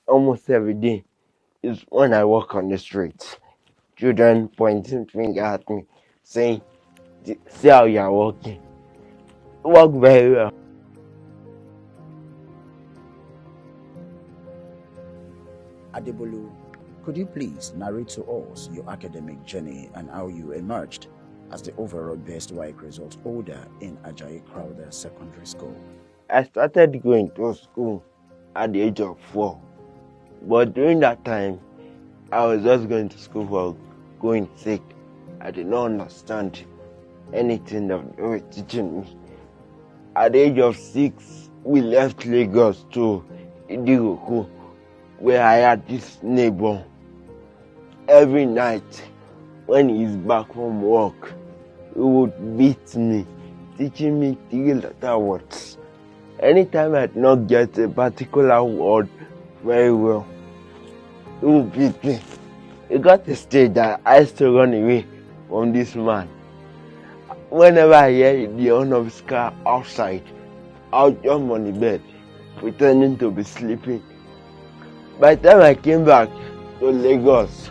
almost every day is when I walk on the streets. Children pointing finger at me, saying, "See how you are walking. Walk very well." ADEBOLU, could you please narrate to us your academic journey and how you emerged as the overall best Waec result holder in Ajayi Crowther Secondary School? I started going to school at the age of 4, but during that time, I was just going to school for going sick. I did not understand anything that they were teaching me. At the age of 6, we left Lagos to Idiroku, where I had this neighbor. Every night, when he's back from work, he would beat me, teaching me 3-letter words. Anytime I did not get a particular word very well, he would beat me. It got to a stage that I used to run away from this man. Whenever I hear the horn of his car outside, I'll jump on the bed, pretending to be sleeping. By the time I came back to Lagos,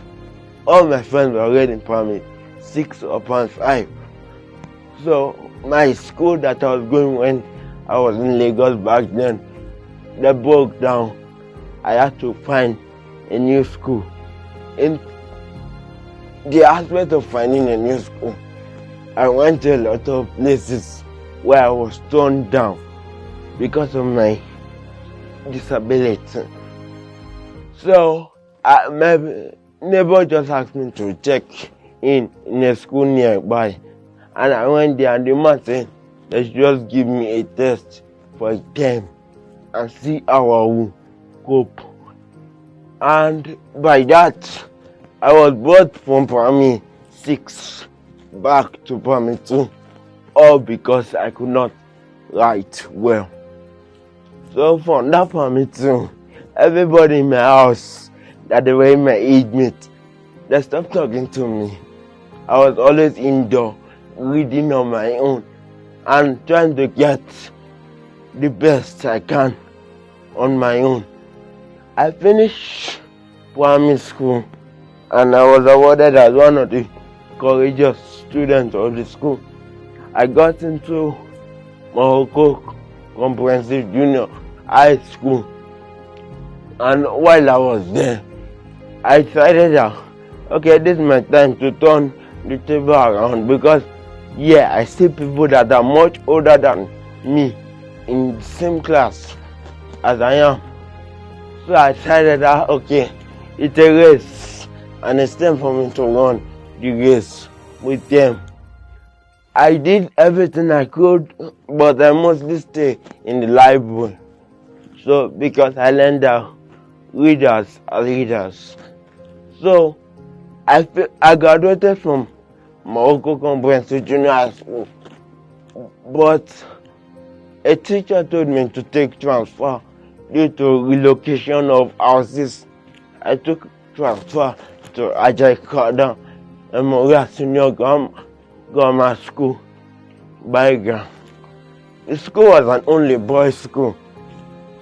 all my friends were already in primary 6 or primary 5. So my school that I was going when I was in Lagos back then, they broke down. I had to find a new school. In the aspect of finding a new school, I went to a lot of places where I was turned down because of my disability. So my neighbor just asked me to check in a school nearby, and I went there, and the man said they should just give me a test for a term and see how I will cope. And by that, I was brought from primary 6 back to primary 2, all because I could not write well. So from that primary 2, everybody in my house that they were in my age mate, they stopped talking to me. I was always indoor, reading on my own and trying to get the best I can on my own. I finished primary school and I was awarded as one of the courageous students of the school. I got into Morocco Comprehensive Junior High School, and while I was there, I decided that, okay, this is my time to turn the table around, because I see people that are much older than me in the same class as I am. So I decided that, okay, it's a race, and it's time for me to run the race with them. I did everything I could, but I mostly stay in the library. So because I learned that readers are leaders. So I graduated from Morocco Comprehensive Junior High School, but a teacher told me to take transfer due to relocation of houses. I took transfer to Ajayi Crowther Memorial Senior Grammar School, Baiga. The school was an only boys' school,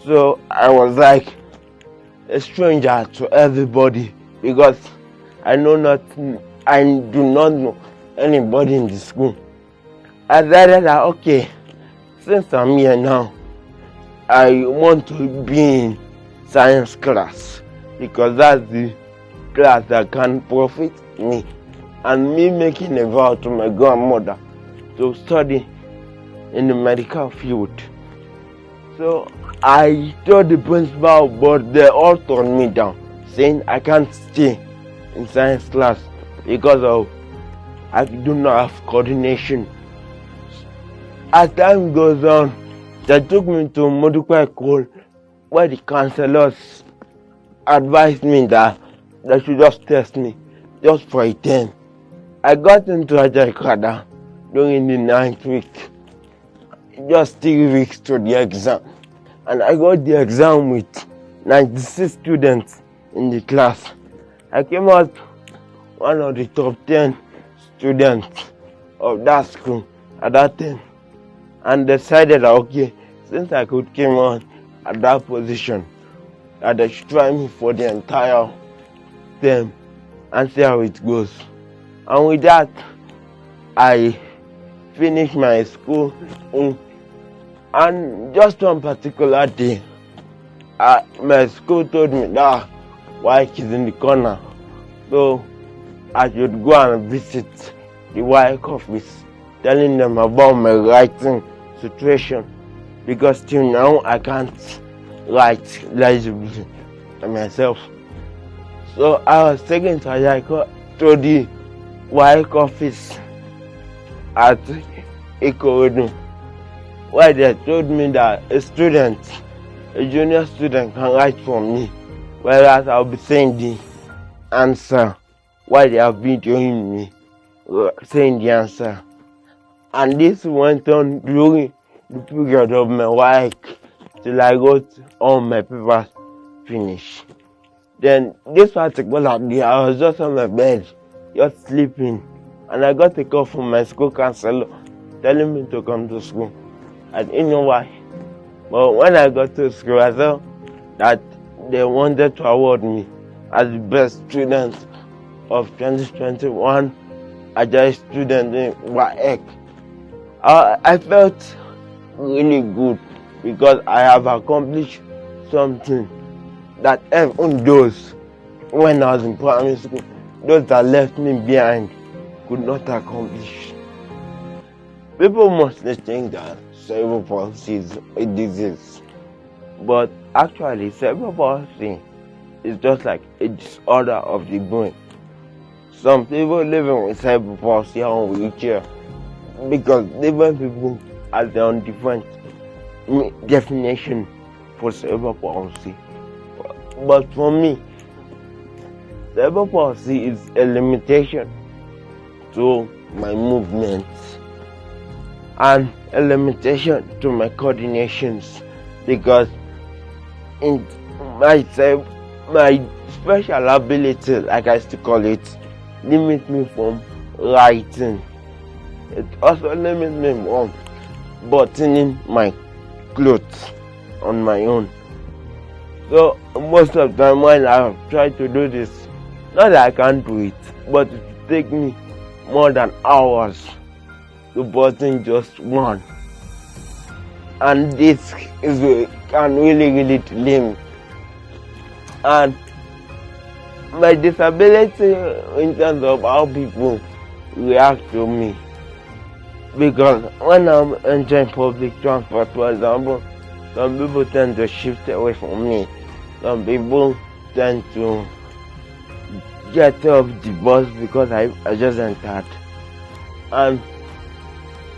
so I was like a stranger to everybody because I do not know anybody in the school. I decided that, okay, since I'm here now, I want to be in science class because that's the class that can profit me, and me making a vow to my grandmother to study in the medical field. So I told the principal, but they all turned me down, saying I can't stay in science class because I do not have coordination. As time goes on, they took me to medical school where the counselors advised me that they should just test me just for a term. I got into Ajayi Crowther during the 9th week, just 3 weeks to the exam, and I got the exam with 96 students in the class. I came out one of the top 10 students of that school at that time, and decided that, okay, since I could come on at that position, that they should try me for the entire term and see how it goes. And with that, I finished my school. And just one particular day, my school told me that Waec is in the corner, so I should go and visit the Waec office, telling them about my writing situation, because till now I can't write legibly myself. So I was taken to the Waec office at Ikorodu, where they told me that a junior student can write for me, whereas I'll be saying the answer while they have been doing me saying the answer. And this went on during the period of my work till I got all my papers finished. Then this particular day, I was just on my bed, just sleeping, and I got a call from my school counselor telling me to come to school. I didn't know why, but when I got to school, I saw that they wanted to award me as the best student of 2021 ADEJOBI student in Waec. I felt really good because I have accomplished something that even those, when I was in primary school, those that left me behind could not accomplish. People mostly think that cerebral palsy is a disease, but actually cerebral palsy is just like a disorder of the brain. Some people living with cerebral palsy are on wheelchair because different people have their own different definition for cerebral palsy. But for me, cerebral palsy is a limitation to my movements and a limitation to my coordinations, because in my special ability, like I still call it, limits me from writing. It also limits me from buttoning my clothes on my own. So most of the time when I try to do this, not that I can't do it, but it takes me more than hours to button just one. And this can really delay me. And my disability in terms of how people react to me, because when I'm entering public transport, for example, some people tend to shift away from me. Some people tend to get off the bus because I just entered. And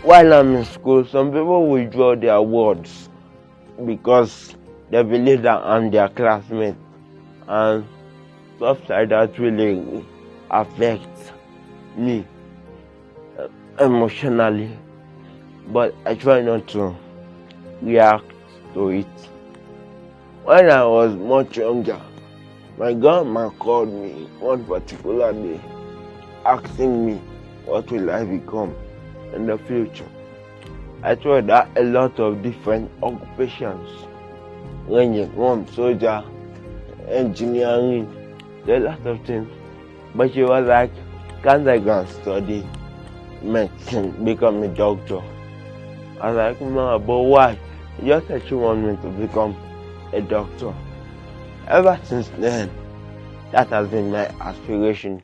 while I'm in school, some people withdraw their words because they believe that I'm their classmate, and stuff like that really affects me emotionally. But I try not to react to it. When I was much younger, my grandma called me one particular day asking me what will I become in the future. I told her a lot of different occupations, ranging from soldier, engineering, a lot of things. But she was like, can't I go and study medicine, become a doctor? I was like, no, but why? She just said she wanted me to become a doctor. Ever since then, that has been my aspiration,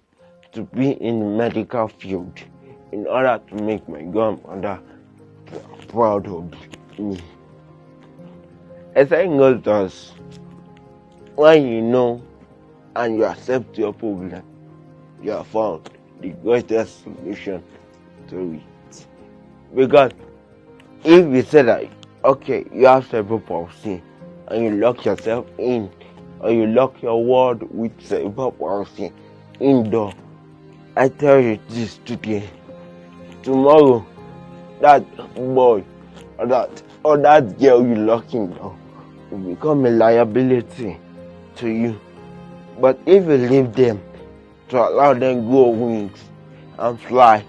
to be in the medical field in order to make my grandmother proud of me. A saying goes thus: when you know and you accept your problem, you have found the greatest solution to it. Because if you say that, okay, you have cerebral palsy, and you lock yourself in, or you lock your world with cerebral palsy indoor, I tell you this today, tomorrow that boy or that girl you lock indoor will become a liability to you. But if you leave them to allow them grow wings and fly,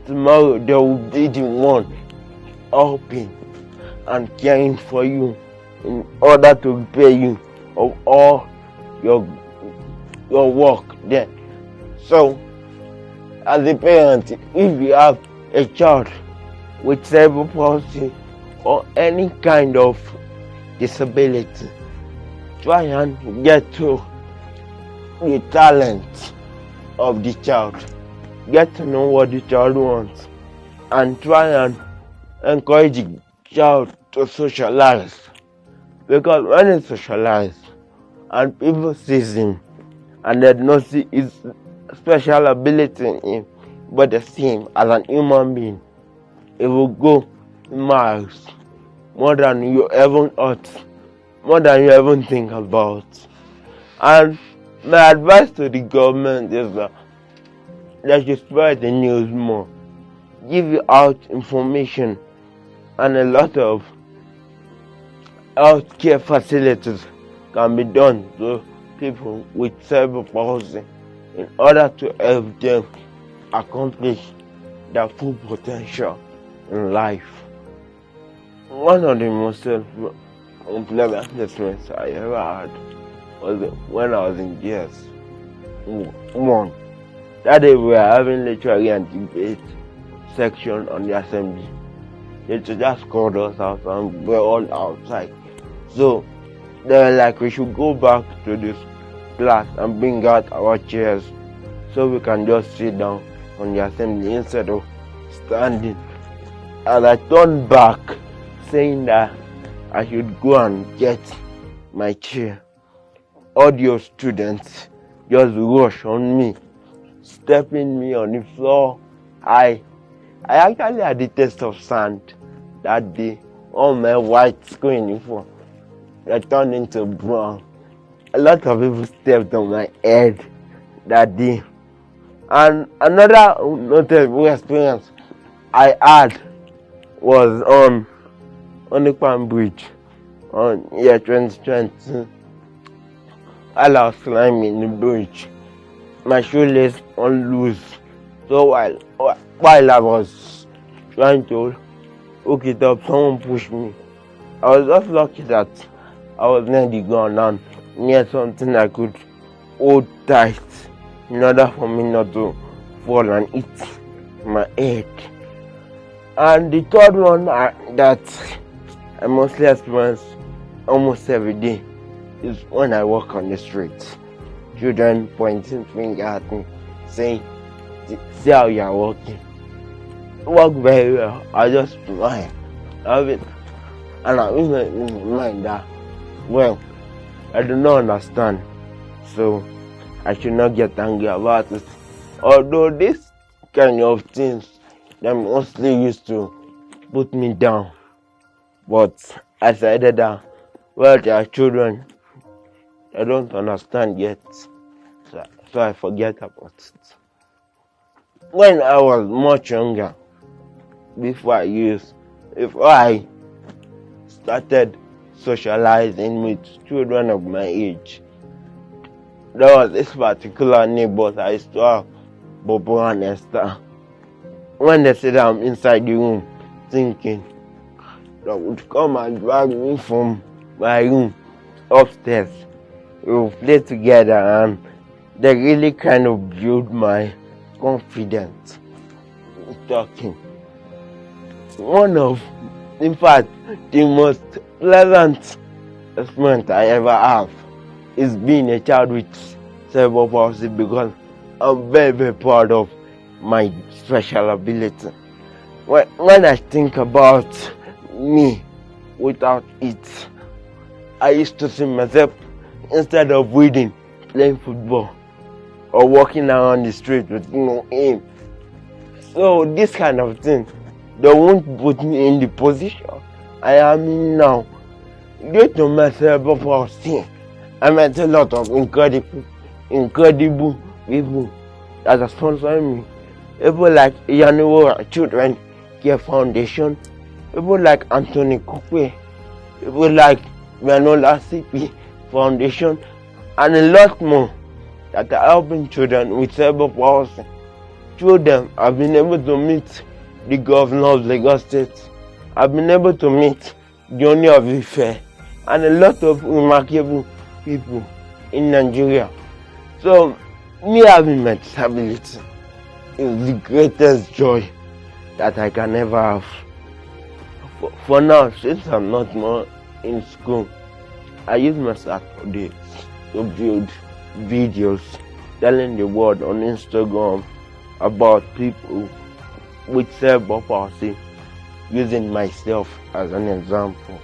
tomorrow they will be the one helping and caring for you in order to repay you of all your work there. So as a parent, if you have a child with cerebral palsy or any kind of disability, try and get to the talent of the child, get to know what the child wants, and try and encourage the child to socialize. Because when he socializes and people see him and they don't see his special ability in him, but they see him as an human being, it will go miles more than you ever thought, more than you ever think about. And my advice to the government is that they should spread the news more, give out information, and a lot of healthcare facilities can be done to people with cerebral palsy in order to help them accomplish their full potential in life. One of the most unpleasant placements I ever had was when I was in GS1. That day we were having literary and debate section on the assembly. They just called us out and we were all outside. So they were like, we should go back to this class and bring out our chairs so we can just sit down on the assembly instead of standing. And I turned back saying that I should go and get my chair. All your students just rush on me, stepping me on the floor. I actually had the taste of sand that day. All my white screen uniform, I turned into brown. A lot of people stepped on my head that day. And another notable experience I had was on the Palm Bridge on year 2020. While I was climbing the bridge, my shoelace on loose. So while I was trying to hook it up, someone pushed me. I was just lucky that I was near the ground and near something I could hold tight in order for me not to fall and hit my head. And the third one that I mostly experience almost every day is when I walk on the street. Children pointing finger at me, saying, "See how you are walking." I walk very well. I just smile. And I even in my mind that, well, I do not understand, so I should not get angry about it. Although this kind of things, they mostly used to put me down. But I decided that, well, they are children. I don't understand yet. So I forget about it. When I was much younger, before I started socializing with children of my age, there was this particular neighbor I used to have, Bobo and Esther. When they said I'm inside the room thinking, they would come and drag me from my room upstairs. We would play together and they really kind of built my confidence in talking. In fact, the most pleasant experience I ever have is being a child with cerebral palsy, because I'm very, very proud of my special ability. When I think about me without it, I used to see myself, instead of reading, playing football or walking around the street with no aim. So this kind of thing, they won't put me in the position I am in now. Due to my cerebral palsy, I met a lot of incredible people that are sponsoring me. People like Yanuwa Children Care Foundation, people like Anthony Coupe, people like Manola CP Foundation, and a lot more that are helping children with cerebral palsy. Through them, I've been able to meet the governor of Lagos State. I've been able to meet the owner of Ife, and a lot of remarkable people in Nigeria. So me having my disability is the greatest joy that I can ever have. For now, since I'm not more in school, I use my Saturdays to build videos telling the world on Instagram about people with cerebral palsy, using myself as an example.